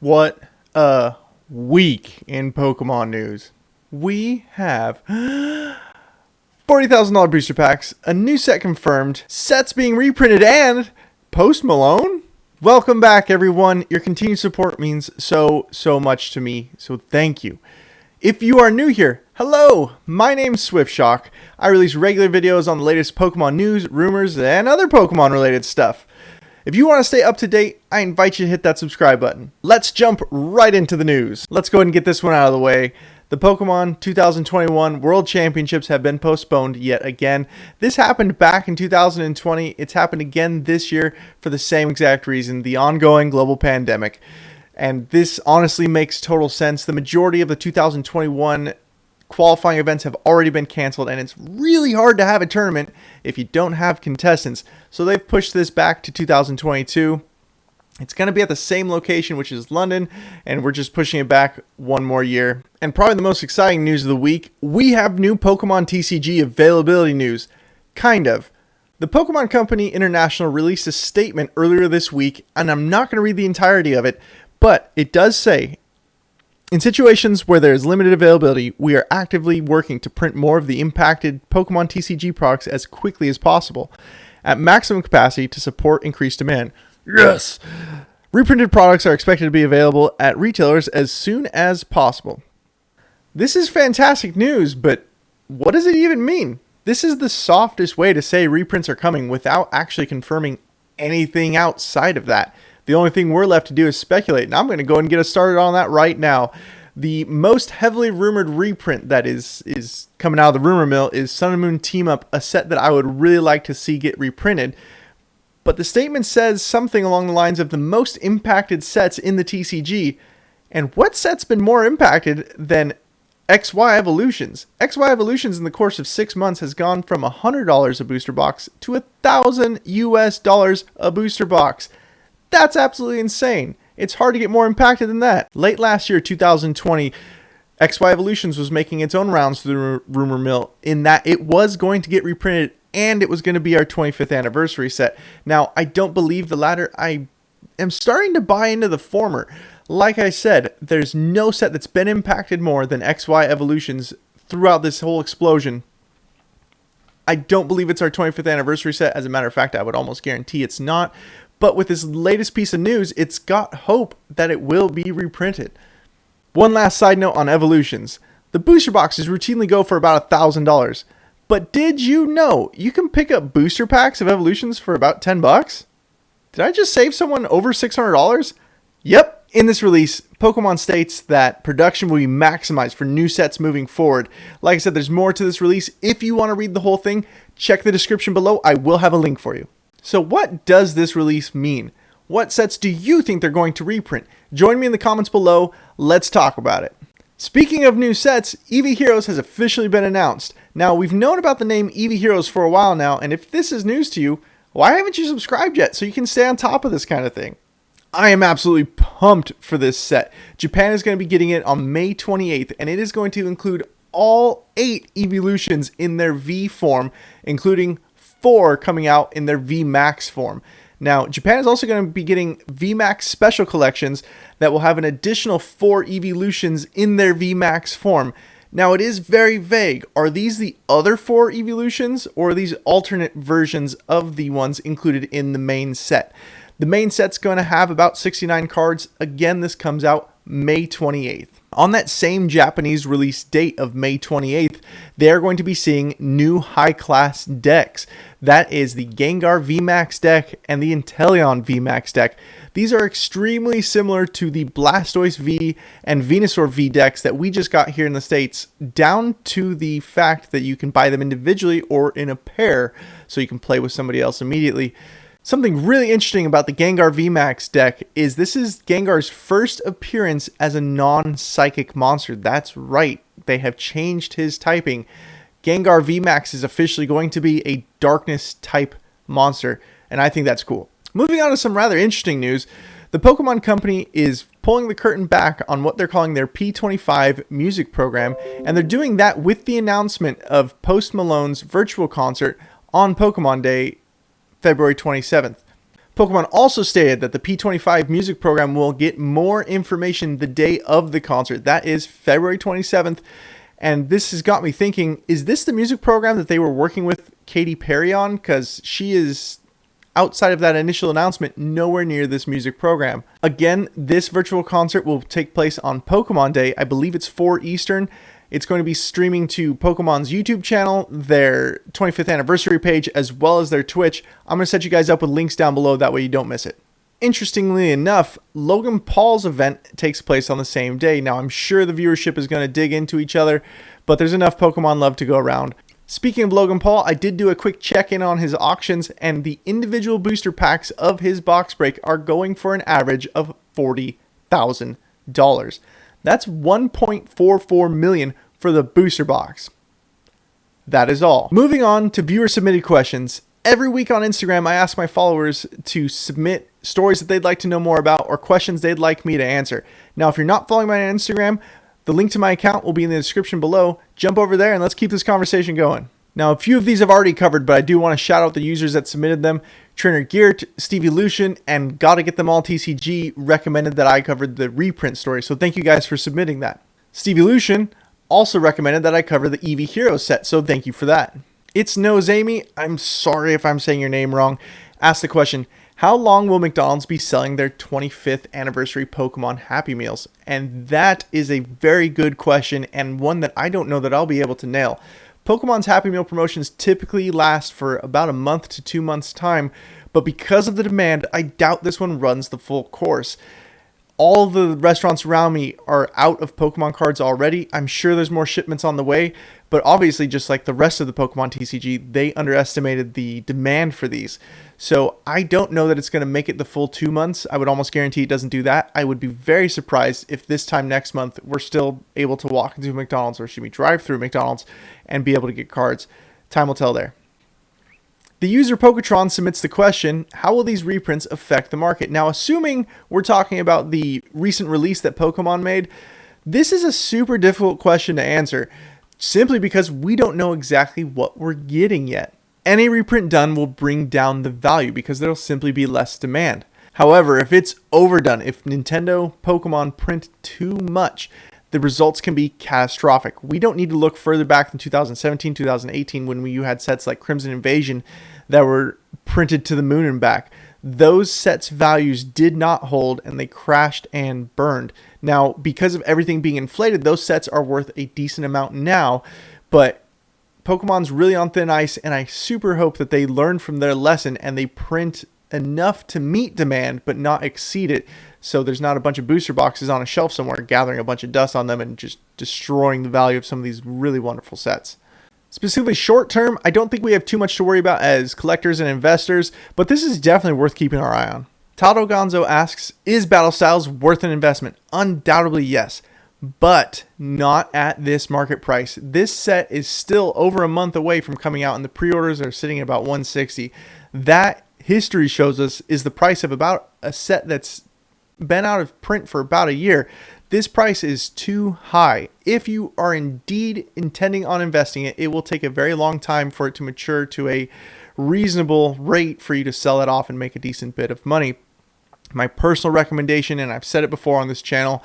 What a week in Pokemon news. We have $40,000 booster packs, a new set confirmed, sets being reprinted, and Post Malone? Welcome back, everyone. Your continued support means so much to me, so thank you. If you are new here, hello, my name's SwiftShock. I release regular videos on the latest Pokemon news, rumors, and other Pokemon related stuff. If you want to stay up to date, I invite you to hit that subscribe button. Let's jump right into the news. Let's go ahead and get this one out of the way. The Pokemon 2021 World Championships have been postponed yet again. This happened back in 2020. It's happened again this year for the same exact reason, the ongoing global pandemic. And this honestly makes total sense. The majority of the 2021 qualifying events have already been canceled, and it's really hard to have a tournament if you don't have contestants. So they've pushed this back to 2022. It's going to be at the same location, which is London, and we're just pushing it back one more year. And probably the most exciting news of the week, we have new Pokemon TCG availability news. Kind of. The Pokemon Company International released a statement earlier this week, and I'm not going to read the entirety of it, but it does say, in situations where there is limited availability, we are actively working to print more of the impacted Pokemon TCG products as quickly as possible, at maximum capacity to support increased demand. Yes! Reprinted products are expected to be available at retailers as soon as possible. This is fantastic news, but what does it even mean? This is the softest way to say reprints are coming without actually confirming anything outside of that. The only thing we're left to do is speculate, and I'm going to go and get us started on that right now. The most heavily rumored reprint that is coming out of the rumor mill is Sun and Moon Team Up, a set that I would really like to see get reprinted. But the statement says something along the lines of the most impacted sets in the TCG. And what set's been more impacted than XY Evolutions? XY Evolutions in the course of 6 months has gone from $100 a booster box to $1,000 a booster box. That's absolutely insane. It's hard to get more impacted than that. Late last year, 2020, XY Evolutions was making its own rounds through the rumor mill in that it was going to get reprinted and it was going to be our 25th anniversary set. Now, I don't believe the latter. I am starting to buy into the former. Like I said, there's no set that's been impacted more than XY Evolutions throughout this whole explosion. I don't believe it's our 25th anniversary set. As a matter of fact, I would almost guarantee it's not. But with this latest piece of news, it's got hope that it will be reprinted. One last side note on Evolutions. The booster boxes routinely go for about $1,000. But did you know you can pick up booster packs of Evolutions for about $10? Did I just save someone over $600? Yep. In this release, Pokemon states that production will be maximized for new sets moving forward. Like I said, there's more to this release. If you want to read the whole thing, check the description below. I will have a link for you. So what does this release mean? What sets do you think they're going to reprint? Join me in the comments below. Let's talk about it. Speaking of new sets, Eevee Heroes has officially been announced. Now, we've known about the name Eevee Heroes for a while now, and if this is news to you, why haven't you subscribed yet so you can stay on top of this kind of thing? I am absolutely pumped for this set. Japan is going to be getting it on May 28th, and it is going to include all 8 evolutions in their V form, including 4 coming out in their VMAX form. Now, Japan is also going to be getting VMAX special collections that will have an additional 4 evolutions in their VMAX form. Now, it is very vague. Are these the other 4 evolutions, or are these alternate versions of the ones included in the main set? The main set's going to have about 69 cards. Again, this comes out May 28th. On that same Japanese release date of May 28th, they're going to be seeing new high-class decks. That is the Gengar VMAX deck and the Inteleon VMAX deck. These are extremely similar to the Blastoise V and Venusaur V decks that we just got here in the States, down to the fact that you can buy them individually or in a pair, so you can play with somebody else immediately. Something really interesting about the Gengar VMAX deck is this is Gengar's first appearance as a non-psychic monster. That's right, they have changed his typing. Gengar VMAX is officially going to be a darkness type monster, and I think that's cool. Moving on to some rather interesting news, the Pokemon Company is pulling the curtain back on what they're calling their P25 music program, and they're doing that with the announcement of Post Malone's virtual concert on Pokemon Day, February 27th. Pokemon also stated that the P25 music program will get more information the day of the concert. That is February 27th. And this has got me thinking, is this the music program that they were working with Katy Perry on? Because she is, outside of that initial announcement, nowhere near this music program. Again, this virtual concert will take place on Pokemon Day. I believe it's 4 Eastern. It's going to be streaming to Pokemon's YouTube channel, their 25th anniversary page, as well as their Twitch. I'm going to set you guys up with links down below, that way you don't miss it. Interestingly enough, Logan Paul's event takes place on the same day. Now, I'm sure the viewership is going to dig into each other, but there's enough Pokemon love to go around. Speaking of Logan Paul, I did do a quick check-in on his auctions, and the individual booster packs of his box break are going for an average of $40,000. That's $1.44 million for the booster box. That is all. Moving on to viewer-submitted questions. Every week on Instagram, I ask my followers to submit stories that they'd like to know more about or questions they'd like me to answer. Now, if you're not following me on Instagram, the link to my account will be in the description below. Jump over there and let's keep this conversation going. Now, a few of these I've already covered, but I do want to shout out the users that submitted them. Trainer Geert, Stevie Lucian, and Gotta Get Them All TCG recommended that I covered the reprint story, so thank you guys for submitting that. Stevie Lucian also recommended that I cover the Eevee Hero set, so thank you for that. It's Nose Amy, I'm sorry if I'm saying your name wrong, asked the question, how long will McDonald's be selling their 25th anniversary Pokemon Happy Meals? And that is a very good question, and one that I don't know that I'll be able to nail. Pokemon's Happy Meal promotions typically last for about a month to 2 months time, but because of the demand, I doubt this one runs the full course. All the restaurants around me are out of Pokemon cards already. I'm sure there's more shipments on the way, but obviously, just like the rest of the Pokemon TCG, they underestimated the demand for these. So I don't know that it's going to make it the full 2 months. I would almost guarantee it doesn't do that. I would be very surprised if this time next month we're still able to walk into McDonald's, or should we drive through McDonald's and be able to get cards. Time will tell there. The user Poketron submits the question, how will these reprints affect the market? Now, assuming we're talking about the recent release that Pokemon made, this is a super difficult question to answer, simply because we don't know exactly what we're getting yet. Any reprint done will bring down the value because there'll simply be less demand. However, if it's overdone, if Nintendo Pokemon print too much, the results can be catastrophic. We don't need to look further back than 2017, 2018 when you had sets like Crimson Invasion that were printed to the moon and back. Those sets' values did not hold and they crashed and burned. Now, because of everything being inflated, those sets are worth a decent amount now, but Pokemon's really on thin ice, and I super hope that they learn from their lesson and they print enough to meet demand but not exceed it, so there's not a bunch of booster boxes on a shelf somewhere gathering a bunch of dust on them and just destroying the value of some of these really wonderful sets. Specifically short term, I don't think we have too much to worry about as collectors and investors, but this is definitely worth keeping our eye on. Tado Gonzo asks, is Battle Styles worth an investment? Undoubtedly yes, but not at this market price. This set is still over a month away from coming out and the pre-orders are sitting at about $160. That, history shows us, is the price of about a set that's been out of print for about a year. This price is too high. If you are indeed intending on investing it, it will take a very long time for it to mature to a reasonable rate for you to sell it off and make a decent bit of money. My personal recommendation, and I've said it before on this channel,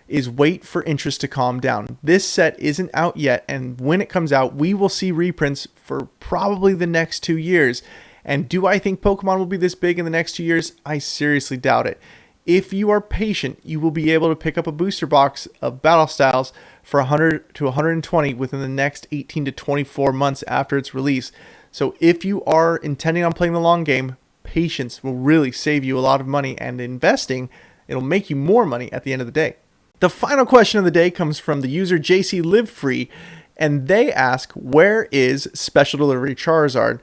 is wait for interest to calm down. This set isn't out yet, and when it comes out, we will see reprints for probably the next 2 years. And do I think Pokemon will be this big in the next 2 years? I seriously doubt it. If you are patient, you will be able to pick up a booster box of Battle Styles for 100 to 120 within the next 18 to 24 months after its release. So if you are intending on playing the long game, patience will really save you a lot of money, and investing, it'll make you more money at the end of the day. The final question of the day comes from the user JC Live Free, and they ask, where is Special Delivery Charizard?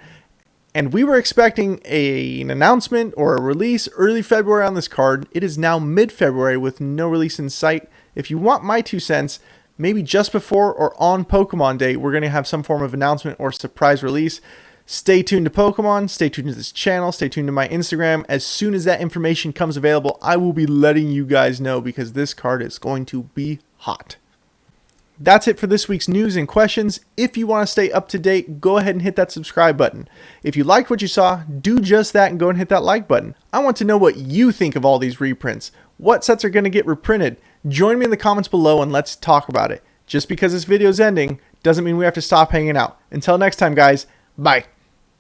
And we were expecting an announcement or a release early February on this card. It is now mid-February with no release in sight. If you want my 2 cents, maybe just before or on Pokemon Day, we're going to have some form of announcement or surprise release. Stay tuned to Pokemon, stay tuned to this channel, stay tuned to my Instagram. As soon as that information comes available, I will be letting you guys know because this card is going to be hot. That's it for this week's news and questions. If you want to stay up to date, go ahead and hit that subscribe button. If you liked what you saw, do just that and go and hit that like button. I want to know what you think of all these reprints. What sets are going to get reprinted? Join me in the comments below and let's talk about it. Just because this video is ending doesn't mean we have to stop hanging out. Until next time, guys, bye.